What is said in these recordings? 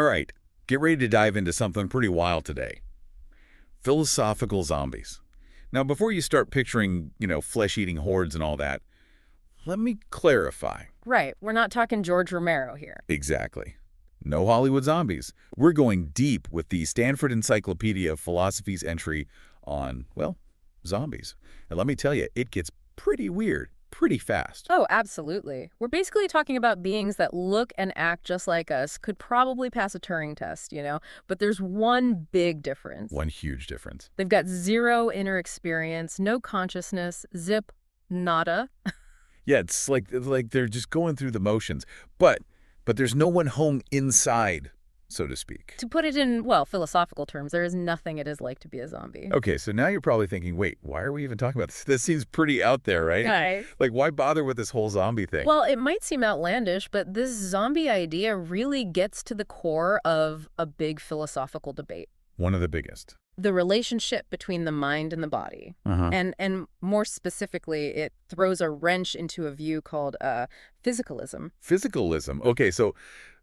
All right, get ready to dive into something pretty wild today. Philosophical zombies. Now, before you start picturing, flesh-eating hordes and all that, let me clarify. Right, we're not talking George Romero here. Exactly. No Hollywood zombies. We're going deep with the Stanford Encyclopedia of Philosophy's entry on, well, zombies. And let me tell you, it gets pretty weird, pretty fast. Oh, absolutely. We're basically talking about beings that look and act just like us, could probably pass a Turing test, But there's one big difference. One huge difference. They've got zero inner experience, no consciousness, zip, nada. Yeah, it's like they're just going through the motions. But there's no one home inside, so to speak. To put it in, well, philosophical terms, there is nothing it is like to be a zombie. Okay, so now you're probably thinking, wait, why are we even talking about this? This seems pretty out there, right? Right. Like, why bother with this whole zombie thing? Well, it might seem outlandish, but this zombie idea really gets to the core of a big philosophical debate. One of the biggest. The relationship between the mind and the body. And more specifically, it throws a wrench into a view called physicalism. Physicalism. Okay, so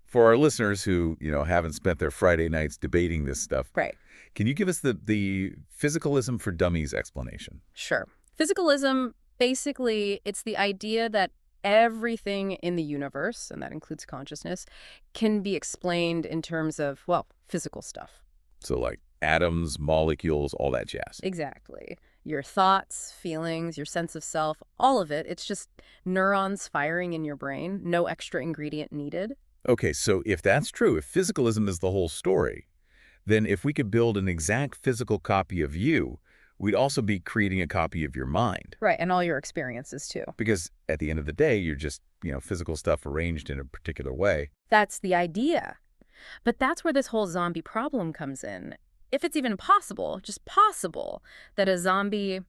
for our listeners who, haven't spent their Friday nights debating this stuff, Right. Can you give us the physicalism for dummies explanation? Sure. Physicalism, basically, it's the idea that everything in the universe, and that includes consciousness, can be explained in terms of, well, physical stuff. So like atoms, molecules, all that jazz. Exactly. Your thoughts, feelings, your sense of self, all of it. It's just neurons firing in your brain, no extra ingredient needed. Okay, so if that's true, if physicalism is the whole story, then if we could build an exact physical copy of you, we'd also be creating a copy of your mind. Right, and all your experiences too. Because at the end of the day, you're just, physical stuff arranged in a particular way. That's the idea. But that's where this whole zombie problem comes in. If it's even possible, just possible, that a zombie,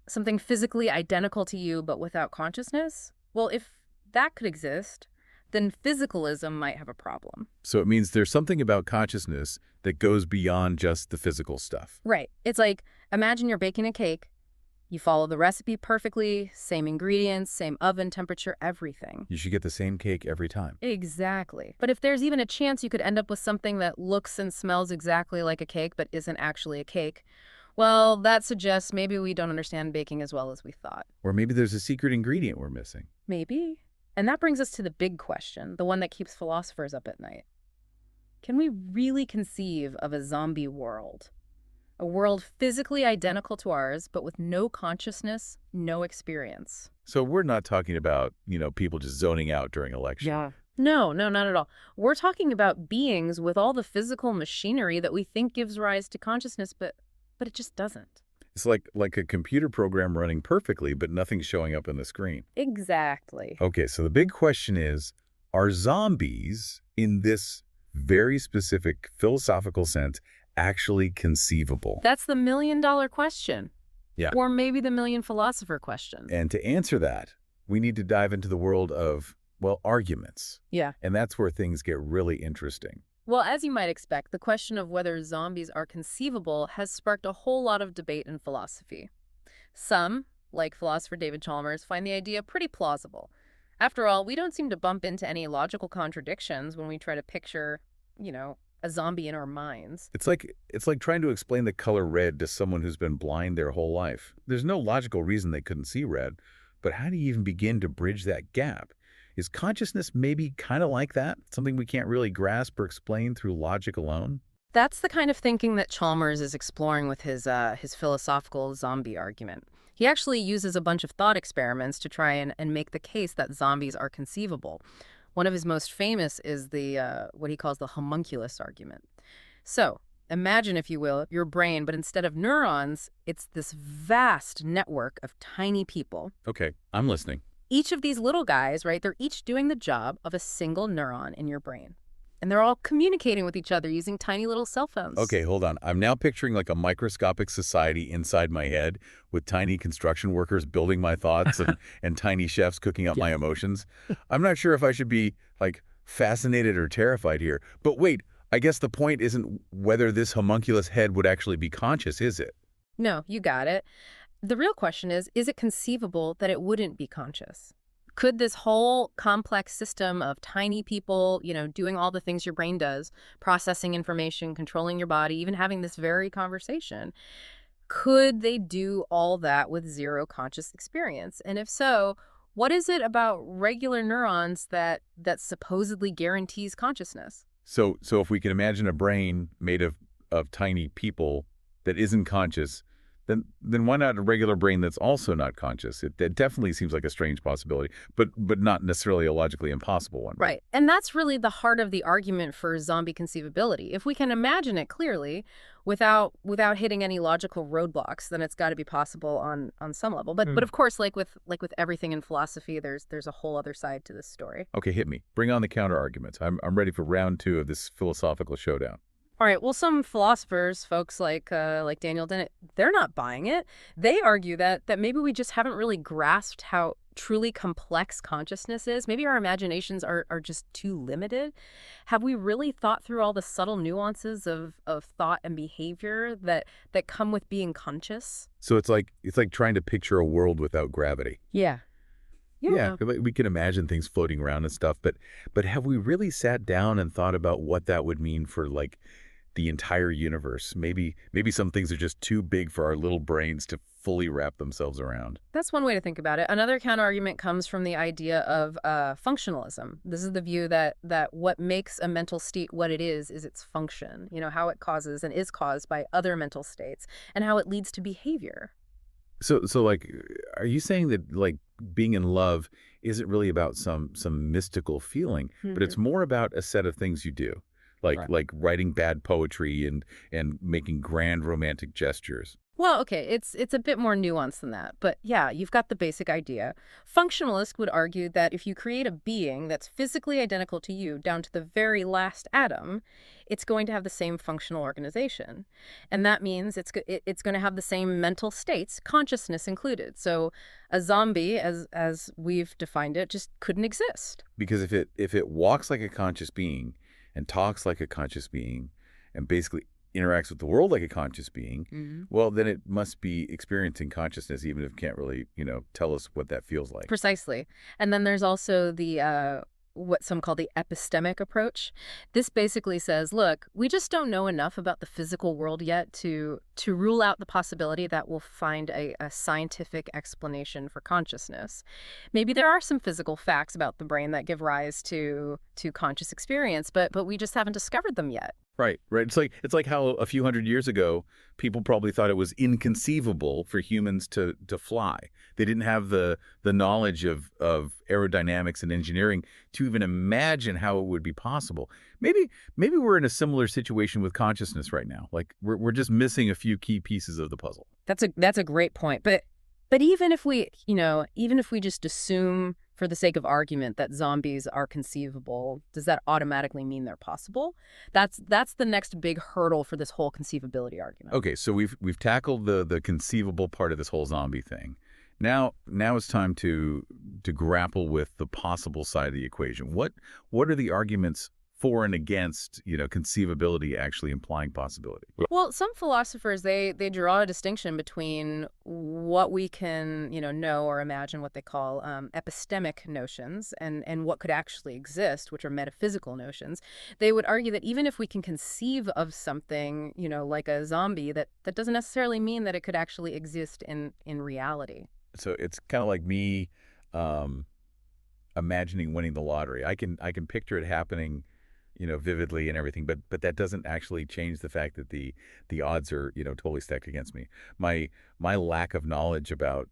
something physically identical to you but without consciousness, well, if that could exist, then physicalism might have a problem. So it means there's something about consciousness that goes beyond just the physical stuff. Right. It's like, imagine you're baking a cake. You follow the recipe perfectly, same ingredients, same oven temperature, everything. You should get the same cake every time. Exactly. But if there's even a chance you could end up with something that looks and smells exactly like a cake but isn't actually a cake, well, that suggests maybe we don't understand baking as well as we thought. Or maybe there's a secret ingredient we're missing. Maybe. And that brings us to the big question, the one that keeps philosophers up at night. Can we really conceive of a zombie world? A world physically identical to ours, but with no consciousness, no experience. So we're not talking about, people just zoning out during election. Yeah. No, not at all. We're talking about beings with all the physical machinery that we think gives rise to consciousness, but it just doesn't. It's like a computer program running perfectly, but nothing's showing up on the screen. Exactly. Okay, so the big question is, are zombies, in this very specific philosophical sense, actually conceivable? That's the million-dollar question. Yeah. Or maybe the million-philosopher question. And to answer that, we need to dive into the world of, well, arguments. Yeah. And that's where things get really interesting. Well, as you might expect, the question of whether zombies are conceivable has sparked a whole lot of debate in philosophy. Some, like philosopher David Chalmers, find the idea pretty plausible. After all, we don't seem to bump into any logical contradictions when we try to picture, a zombie in our minds. It's like trying to explain the color red to someone who's been blind their whole life. There's no logical reason they couldn't see red, but how do you even begin to bridge that gap? Is consciousness maybe kind of like that? Something we can't really grasp or explain through logic alone? That's the kind of thinking that Chalmers is exploring with his philosophical zombie argument. He actually uses a bunch of thought experiments to try and make the case that zombies are conceivable. One of his most famous is the what he calls the homunculus argument. So imagine, if you will, your brain, but instead of neurons, it's this vast network of tiny people. Okay, I'm listening. Each of these little guys, right, they're each doing the job of a single neuron in your brain. And they're all communicating with each other using tiny little cell phones. Okay, hold on. I'm now picturing like a microscopic society inside my head with tiny construction workers building my thoughts and tiny chefs cooking up my emotions. I'm not sure if I should be like fascinated or terrified here. But wait, I guess the point isn't whether this homunculus head would actually be conscious, is it? No, you got it. The real question is it conceivable that it wouldn't be conscious? Could this whole complex system of tiny people, doing all the things your brain does, processing information, controlling your body, even having this very conversation, could they do all that with zero conscious experience? And if so, what is it about regular neurons that supposedly guarantees consciousness? So if we can imagine a brain made of tiny people that isn't conscious, then why not a regular brain that's also not conscious? That definitely seems like a strange possibility, but not necessarily a logically impossible one. Right. And that's really the heart of the argument for zombie conceivability. If we can imagine it clearly without hitting any logical roadblocks, then it's got to be possible on some level. But of course, like with everything in philosophy, there's a whole other side to this story. Okay, hit me. Bring on the counter arguments. I'm ready for round 2 of this philosophical showdown. All right. Well, some philosophers, folks like Daniel Dennett, they're not buying it. They argue that maybe we just haven't really grasped how truly complex consciousness is. Maybe our imaginations are just too limited. Have we really thought through all the subtle nuances of thought and behavior that come with being conscious? So it's like trying to picture a world without gravity. Yeah. Yeah, we can imagine things floating around and stuff, but have we really sat down and thought about what that would mean for like the entire universe? Maybe some things are just too big for our little brains to fully wrap themselves around. That's one way to think about it. Another counterargument comes from the idea of functionalism. This is the view that what makes a mental state what it is its function, how it causes and is caused by other mental states, and how it leads to behavior. So like, are you saying that like being in love isn't really about some mystical feeling, but it's more about a set of things you do? Like Right. like writing bad poetry and making grand romantic gestures. Well, okay, it's a bit more nuanced than that. But yeah, you've got the basic idea. Functionalists would argue that if you create a being that's physically identical to you down to the very last atom, it's going to have the same functional organization. And that means it's going to have the same mental states, consciousness included. So a zombie, as we've defined it, just couldn't exist. Because if it walks like a conscious being and talks like a conscious being and basically interacts with the world like a conscious being, well, then it must be experiencing consciousness, even if it can't really, tell us what that feels like. Precisely. And then there's also the what some call the epistemic approach. This basically says, look, we just don't know enough about the physical world yet to rule out the possibility that we'll find a scientific explanation for consciousness. Maybe there are some physical facts about the brain that give rise to conscious experience, but we just haven't discovered them yet. Right. It's like how a few hundred years ago people probably thought it was inconceivable for humans to fly. They didn't have the knowledge of aerodynamics and engineering to even imagine how it would be possible. Maybe we're in a similar situation with consciousness right now. Like we're just missing a few key pieces of the puzzle. That's a great point. But even if we just assume for the sake of argument that zombies are conceivable, does that automatically mean they're possible? That's the next big hurdle for this whole conceivability argument. Okay, so we've tackled the conceivable part of this whole zombie thing. Now it's time to grapple with the possible side of the equation. What are the arguments for and against, conceivability actually implying possibility? Well, some philosophers, they draw a distinction between what we can, know or imagine, what they call epistemic notions, and what could actually exist, which are metaphysical notions. They would argue that even if we can conceive of something, like a zombie, that doesn't necessarily mean that it could actually exist in reality. So it's kind of like me imagining winning the lottery. I can picture it happening, vividly and everything, but that doesn't actually change the fact that the odds are, totally stacked against me. My lack of knowledge about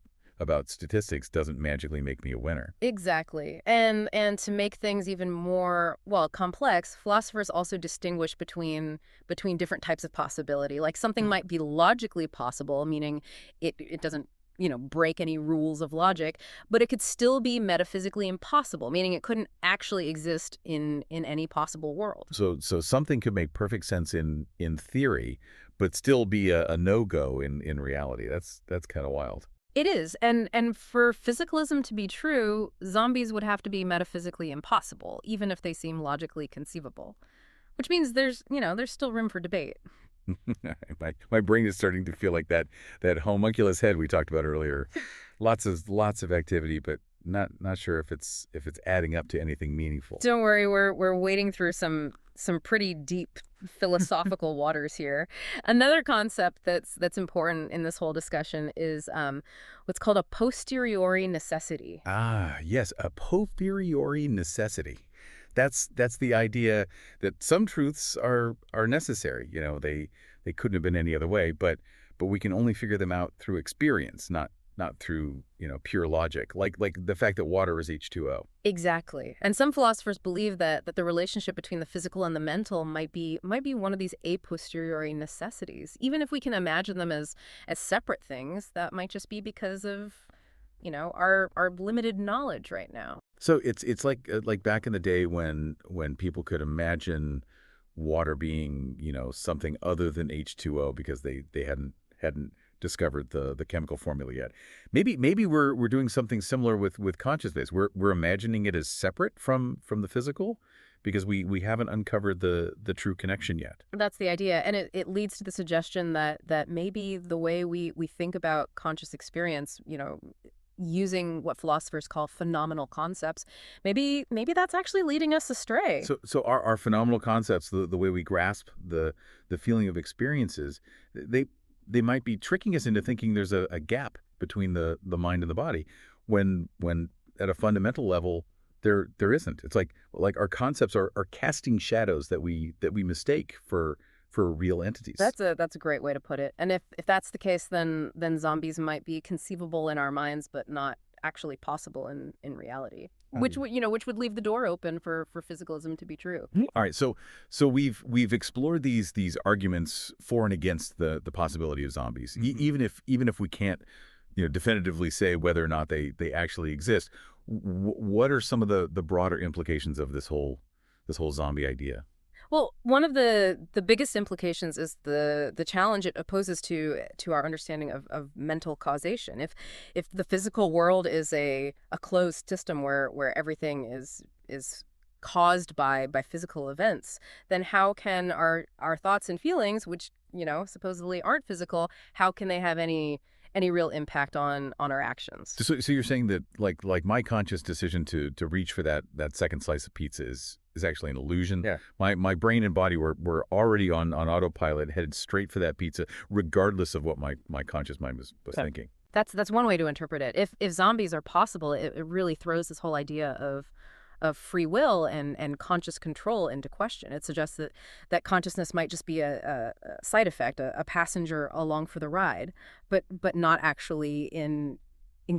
statistics doesn't magically make me a winner. Exactly. And to make things even more, well, complex, philosophers also distinguish between different types of possibility. Like something might be logically possible, meaning it doesn't break any rules of logic, but it could still be metaphysically impossible, meaning it couldn't actually exist in any possible world. So something could make perfect sense in theory, but still be a no-go in reality. That's kind of wild. It is. And for physicalism to be true, zombies would have to be metaphysically impossible, even if they seem logically conceivable, which means there's still room for debate. My brain is starting to feel like that homunculus head we talked about earlier. Lots of activity, but Not sure if it's adding up to anything meaningful. Don't worry, we're wading through some pretty deep philosophical waters here. Another concept that's important in this whole discussion is what's called a posteriori necessity. Ah, yes, a posteriori necessity. That's the idea that some truths are necessary. They couldn't have been any other way, but we can only figure them out through experience, not through, pure logic. Like the fact that water is H2O. Exactly. And some philosophers believe that the relationship between the physical and the mental might be one of these a posteriori necessities. Even if we can imagine them as separate things, that might just be because of, our limited knowledge right now. So it's like back in the day when people could imagine water being, something other than H2O because they hadn't discovered the chemical formula yet. Maybe we're doing something similar with consciousness. We're imagining it as separate from the physical because we haven't uncovered the true connection yet. That's the idea. And it leads to the suggestion that maybe the way we think about conscious experience, using what philosophers call phenomenal concepts, maybe that's actually leading us astray. So our phenomenal concepts, the way we grasp the feeling of experiences, they might be tricking us into thinking there's a gap between the mind and the body when at a fundamental level there isn't. It's like our concepts are casting shadows that we mistake for real entities. That's a great way to put it. And if that's the case, then zombies might be conceivable in our minds, but not actually possible in reality. Which would leave the door open for physicalism to be true. All right, so we've explored these arguments for and against the possibility of zombies, even if we can't definitively say whether or not they actually exist. What are some of the broader implications of this whole zombie idea? Well, one of the biggest implications is the challenge it opposes to our understanding of mental causation. If the physical world is a closed system where everything is caused by physical events, then how can our thoughts and feelings, which supposedly aren't physical, how can they have any real impact on our actions? So you're saying that like my conscious decision to reach for that second slice of pizza is actually an illusion. Yeah. My brain and body were already on autopilot, headed straight for that pizza, regardless of what my conscious mind was thinking. That's one way to interpret it. If zombies are possible, it really throws this whole idea of free will and conscious control into question. It suggests that consciousness might just be a side effect, a passenger along for the ride, but not actually in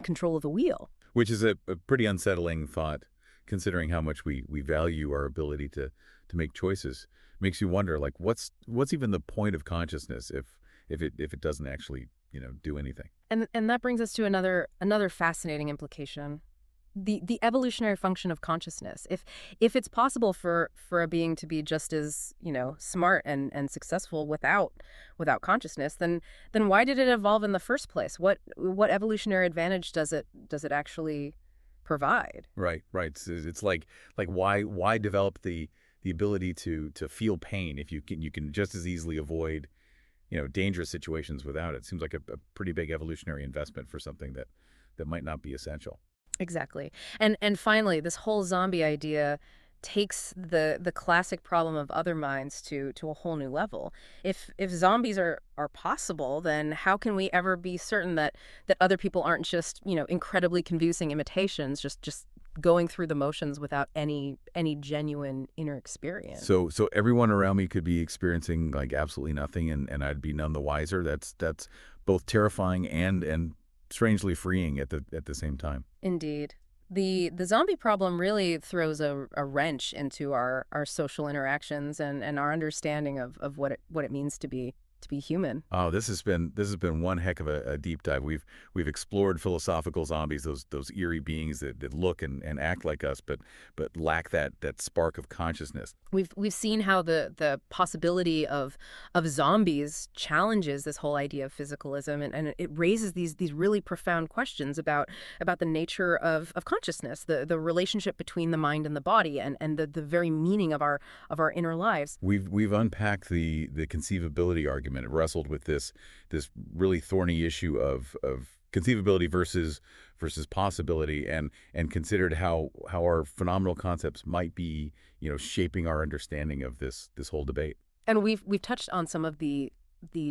control of the wheel. Which is a pretty unsettling thought, considering how much we value our ability to make choices. Makes you wonder, like, what's even the point of consciousness if it doesn't actually do anything. And that brings us to another fascinating implication. The evolutionary function of consciousness. If it's possible for a being to be just as smart and successful without consciousness, then why did it evolve in the first place? What evolutionary advantage does it actually provide? Right. It's like why develop the ability to feel pain if you can just as easily avoid dangerous situations without it. Seems like a pretty big evolutionary investment for something that might not be essential. Exactly. And finally, this whole zombie idea takes the classic problem of other minds to a whole new level. If zombies are possible, then how can we ever be certain that other people aren't just, incredibly convincing imitations, just going through the motions without any genuine inner experience? So everyone around me could be experiencing like absolutely nothing and I'd be none the wiser. That's both terrifying and strangely freeing at the same time. Indeed. The zombie problem really throws a wrench into our social interactions and our understanding of what it means to be human. Oh, this has been one heck of a deep dive. We've explored philosophical zombies, those eerie beings that look and act like us, but lack that spark of consciousness. We've seen how the possibility of zombies challenges this whole idea of physicalism, and it raises these really profound questions about the nature of consciousness, the relationship between the mind and the body, and the very meaning of our inner lives. We've unpacked the conceivability argument. It wrestled with this really thorny issue of conceivability versus possibility, and considered how our phenomenal concepts might be, shaping our understanding of this whole debate. And we've touched on some of the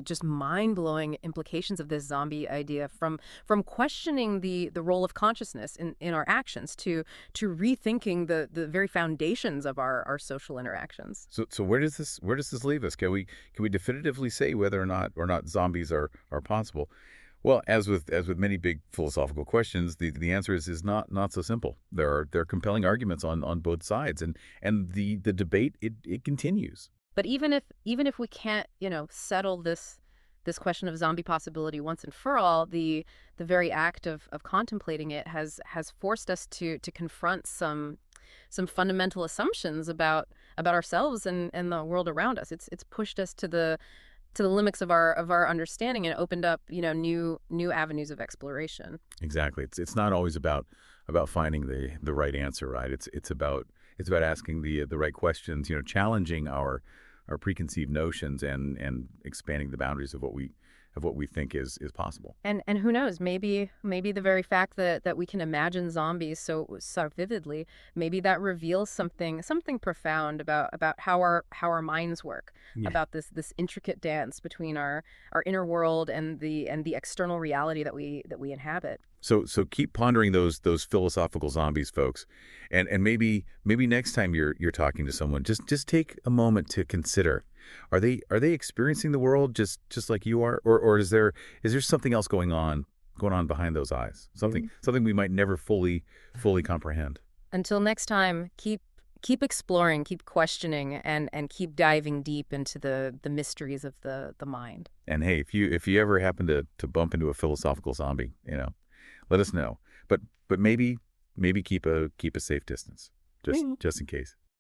just mind-blowing implications of this zombie idea, from questioning the role of consciousness in our actions to rethinking the very foundations of our social interactions. So where does this leave us? Can we definitively say whether or not zombies are possible? Well, as with many big philosophical questions, the answer is not so simple. There are compelling arguments on both sides, and the debate it continues. But even if we can't, settle this question of zombie possibility once and for all, the very act of contemplating it has forced us to confront some fundamental assumptions about ourselves and the world around us. It's pushed us to the limits of our understanding and opened up, new avenues of exploration. Exactly. It's not always about finding the right answer, right? It's about asking the right questions, challenging our preconceived notions and expanding the boundaries of what we think is possible. And who knows, maybe the very fact that we can imagine zombies so vividly, maybe that reveals something profound about how our minds work, Yeah. about this intricate dance between our inner world and the external reality that we inhabit. So keep pondering those philosophical zombies, folks, and maybe next time you're talking to someone, just take a moment to consider: are they experiencing the world just like you are, or is there something else going on behind those eyes? Something we might never fully comprehend. Until next time, keep exploring, keep questioning, and keep diving deep into the mysteries of the mind. And hey, if you ever happen to bump into a philosophical zombie, let us know. But maybe keep a safe distance, just in case.